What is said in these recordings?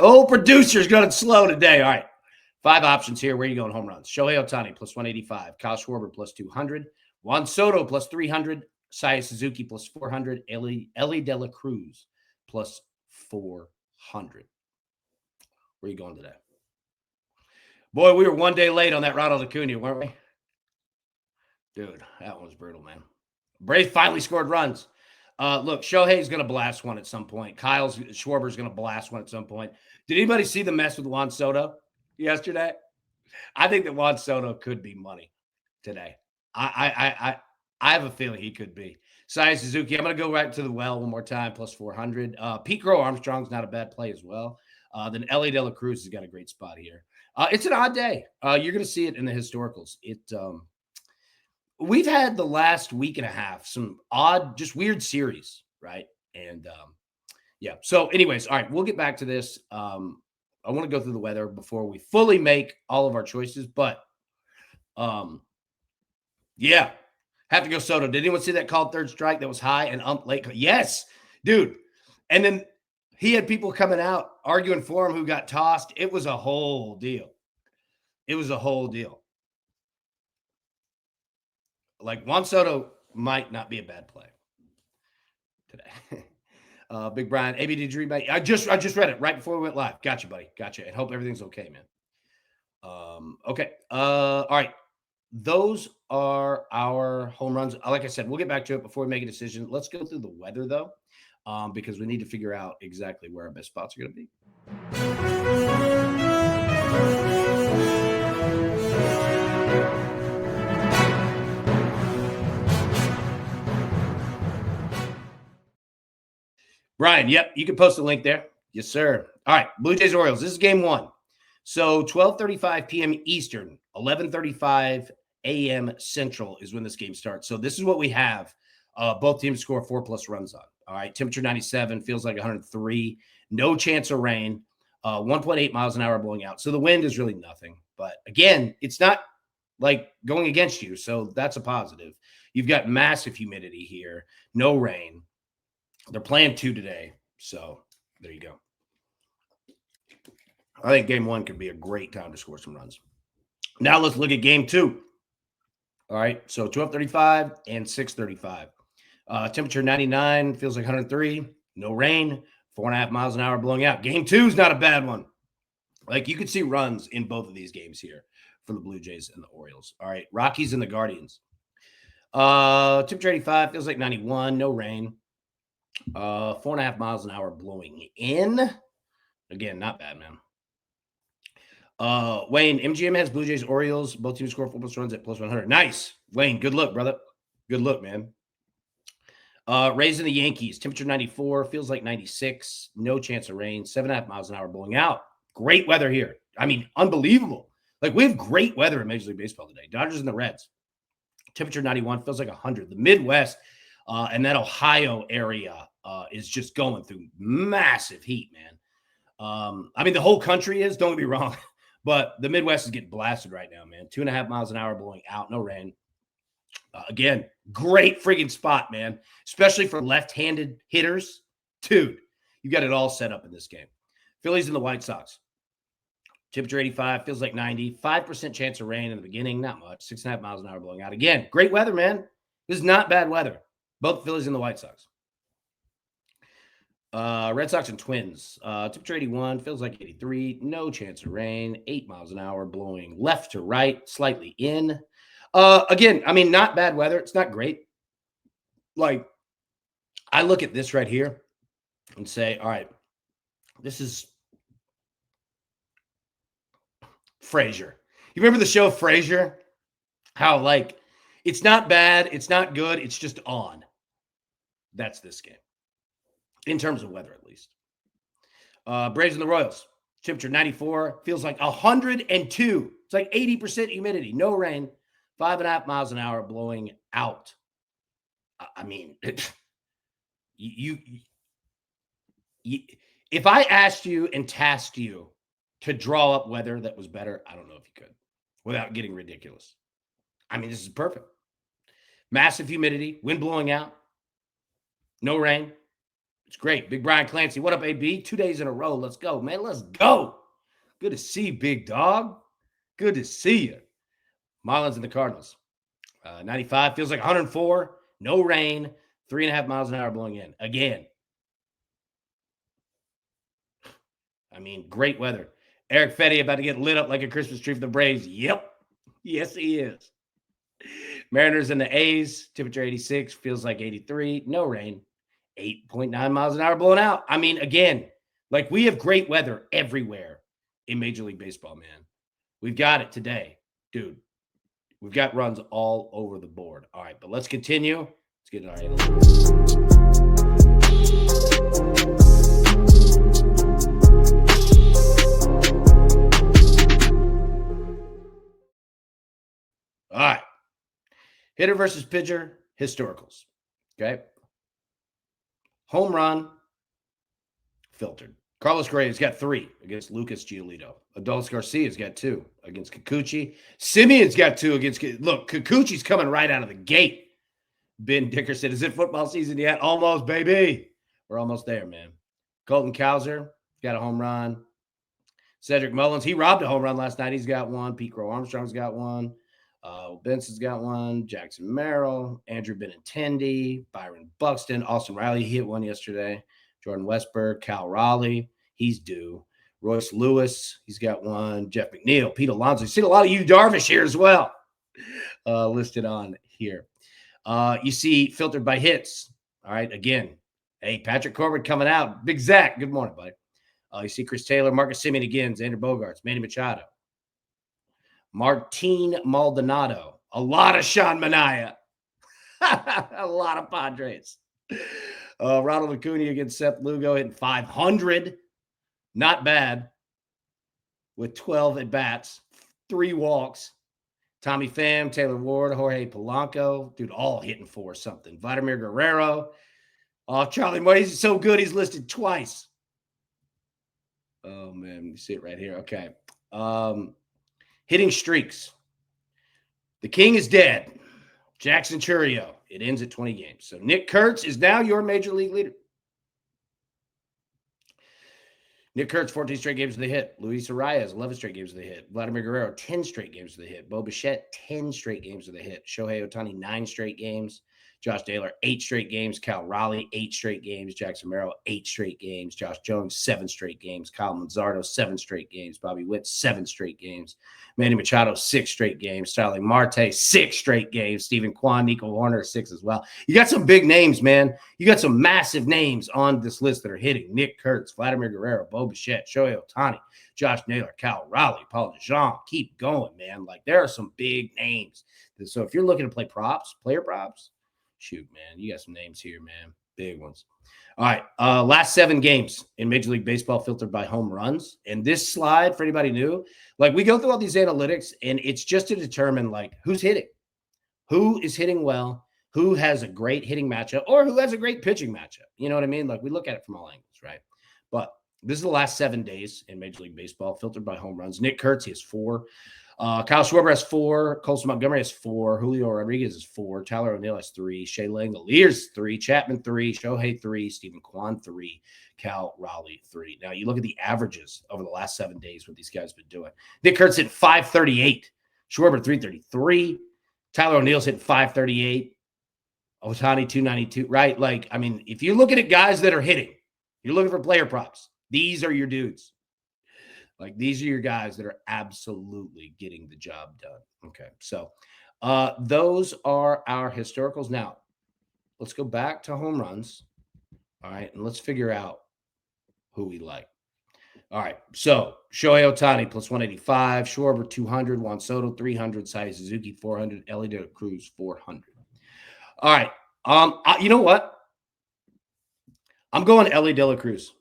Old producer's going slow today. All right. 5 options here. Where are you going home runs? Shohei Ohtani plus 185. Kyle Schwarber plus 200. Juan Soto plus 300. Seiya Suzuki plus 400. Ellie De La Cruz plus 400. Where are you going today? Boy, we were one day late on that Ronald Acuna, weren't we? Dude, that one was brutal, man. Braves finally scored runs. Look, Shohei's going to blast one at some point. Schwarber's going to blast one at some point. Did anybody see the mess with Juan Soto yesterday? I think that Juan Soto could be money today. I have a feeling he could be. Seiya Suzuki, I'm going to go right to the well one more time, plus 400. Pete Crow Armstrong's not a bad play as well. Then Ellie De La Cruz has got a great spot here. It's an odd day. You're going to see it in the historicals. We've had the last week and a half some odd, just weird series, right? And yeah. So, anyways, all right, we'll get back to this. I want to go through the weather before we fully make all of our choices, but yeah, have to go Soto. Did anyone see that called third strike that was high and late? Yes, dude. And then he had people coming out arguing for him who got tossed. It was a whole deal. Like Juan Soto might not be a bad play today. Big Brian, AB, did you read my? I just read it right before we went live. Gotcha, buddy. Gotcha. And hope everything's okay, man. Okay. All right. Those are our home runs. Like I said, we'll get back to it before we make a decision. Let's go through the weather though, because we need to figure out exactly where our best spots are going to be. Brian, yep, you can post the link there. Yes, sir. All right, Blue Jays Orioles. This is game 1. So 12:35 p.m. Eastern, 11:35 a.m. Central is when this game starts. So this is what we have. Both teams score 4+ runs on. All right, temperature 97, feels like 103. No chance of rain. 1.8 miles an hour blowing out. So the wind is really nothing. But again, it's not like going against you. So that's a positive. You've got massive humidity here. No rain. They're playing 2 today. So there you go. I think game 1 could be a great time to score some runs. Now let's look at game 2. All right. So 12:35 and 6:35. Temperature 99, feels like 103. No rain. 4.5 miles an hour blowing out. Game 2 is not a bad one. Like you could see runs in both of these games here for the Blue Jays and the Orioles. All right. Rockies and the Guardians. Temperature 85, feels like 91. No rain. 4.5 miles an hour blowing in. Again, not bad, man. Wayne, MGM has Blue Jays, Orioles. Both teams score 4+ runs at plus 100. Nice. Wayne, good look, brother. Good look, man. Rays and the Yankees. Temperature 94, feels like 96. No chance of rain. 7.5 miles an hour blowing out. Great weather here. I mean, unbelievable. Like, we have great weather in Major League Baseball today. Dodgers and the Reds. Temperature 91, feels like 100. The Midwest and that Ohio area is just going through massive heat, man. I mean, the whole country is, don't get me wrong, but the Midwest is getting blasted right now, man. 2.5 miles an hour blowing out, no rain. Again, great friggin' spot, man, especially for left-handed hitters. Dude, you got it all set up in this game. Phillies and the White Sox. Temperature 85, feels like 90. 5% chance of rain in the beginning, not much. 6.5 miles an hour blowing out. Again, great weather, man. This is not bad weather. Both Phillies and the White Sox. Red Sox and Twins. Temperature 81, feels like 83. No chance of rain. 8 miles an hour blowing left to right, slightly in. Again, I mean, not bad weather. It's not great. Like, I look at this right here and say, all right, this is Frasier. You remember the show Frasier? How, like, it's not bad, it's not good, it's just on. That's this game. In terms of weather, at least. Braves and the Royals. Temperature 94. Feels like 102. It's like 80% humidity. No rain. 5.5 miles an hour blowing out. I mean, you if I asked you and tasked you to draw up weather that was better, I don't know if you could without getting ridiculous. I mean, this is perfect. Massive humidity, wind blowing out, no rain. It's great. Big Brian Clancy. What up, AB? 2 days in a row. Let's go, man. Let's go. Good to see you, big dog. Good to see you. Marlins and the Cardinals. 95 feels like 104. No rain. 3.5 miles an hour blowing in. Again. I mean, great weather. Eric Fetty about to get lit up like a Christmas tree for the Braves. Yep. Yes, he is. Mariners and the A's. Temperature 86. Feels like 83. No rain. 8.9 miles an hour blowing out. I mean, again, like we have great weather everywhere in Major League Baseball, man. We've got it today, dude. We've got runs all over the board. All right, but let's continue. Let's get our analytics. All right. Hitter versus pitcher, historicals. Okay. Home run, filtered. Carlos Correa's got 3 against Lucas Giolito. Adolis Garcia's got 2 against Kikuchi. Simeon's got 2 against. Look, Kikuchi's coming right out of the gate. Ben Dickerson, is it football season yet? Almost, baby. We're almost there, man. Colton Cowser got a home run. Cedric Mullins, he robbed a home run last night. He's got 1. Pete Crow Armstrong's got 1. Benson's got 1. Jackson Merrill, Andrew Benintendi, Byron Buxton, Austin Riley, he hit 1 yesterday. Jordan Westberg, Cal Raleigh, he's due. Royce Lewis, he's got 1. Jeff McNeil, Pete Alonso. You've seen a lot of Yu Darvish here as well, listed on here. You see filtered by hits. All right, again, hey, Patrick Corbin coming out. Big Zach, good morning, buddy. You see Chris Taylor, Marcus Semien again, Xander Bogaerts, Manny Machado. Martin Maldonado. A lot of Sean Manaea. A lot of Padres. Ronald Acuna against Seth Lugo hitting 500. Not bad. With 12 at-bats. 3 walks. Tommy Pham, Taylor Ward, Jorge Polanco. Dude, all hitting 4 something. Vladimir Guerrero. Charlie Moore. He's so good he's listed twice. Oh, man. You see it right here. Okay. Hitting streaks. The king is dead. Jackson Chourio. It ends at 20 games. So Nick Kurtz is now your major league leader. Nick Kurtz, 14 straight games with a hit. Luis Arias, 11 straight games with a hit. Vladimir Guerrero, 10 straight games with a hit. Bo Bichette, 10 straight games with a hit. Shohei Ohtani, 9 straight games. Josh Taylor, 8 straight games. Cal Raleigh, 8 straight games. Jackson Merrill, 8 straight games. Josh Jones, 7 straight games. Kyle Manzardo, 7 straight games. Bobby Witt, 7 straight games. Manny Machado, 6 straight games. Starling Marte, 6 straight games. Stephen Kwan, Nico Horner, 6 as well. You got some big names, man. You got some massive names on this list that are hitting. Nick Kurtz, Vladimir Guerrero, Bo Bichette, Shohei Ohtani, Josh Naylor, Cal Raleigh, Paul DeJong. Keep going, man. Like, there are some big names. So if you're looking to play props, player props, shoot, man, you got some names here, man. Big ones. All right. Last 7 games in Major League Baseball filtered by home runs. And this slide, for anybody new, like we go through all these analytics and it's just to determine like who's hitting, who is hitting well, who has a great hitting matchup or who has a great pitching matchup. You know what I mean? Like we look at it from all angles, right? But this is the last 7 days in Major League Baseball filtered by home runs. Nick Kurtz, he has 4. Kyle Schwarber has 4. Colson Montgomery has 4. Julio Rodriguez is 4. Tyler O'Neill has 3. Shea Langoliers 3. Chapman 3. Shohei 3. Stephen Kwan 3. Cal Raleigh 3. Now you look at the averages over the last 7 days, what these guys have been doing. Nick Kurtz hit 538. Schwarber 333. Tyler O'Neill's hit 538. Ohtani 292. Right? Like, I mean, if you're looking at guys that are hitting, you're looking for player props. These are your dudes. Like, these are your guys that are absolutely getting the job done. Okay, so those are our historicals. Now, let's go back to home runs. All right, and let's figure out who we like. All right, so Shohei Ohtani plus 185, Schwarber 200, Juan Soto 300, Sai Suzuki 400, Ellie De La Cruz 400. All right, you know what? I'm going Ellie De La Cruz.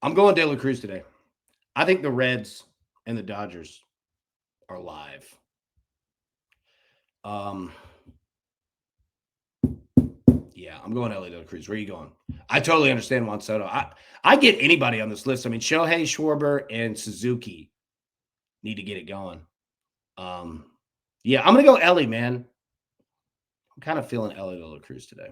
I'm going De La Cruz today. I think the Reds and the Dodgers are live. Yeah, I'm going LA De La Cruz. Where are you going? I totally understand Juan Soto. I get anybody on this list. I mean, Shohei, Schwarber, and Suzuki need to get it going. Yeah, I'm going to go Ellie, man. I'm kind of feeling LA De La Cruz today.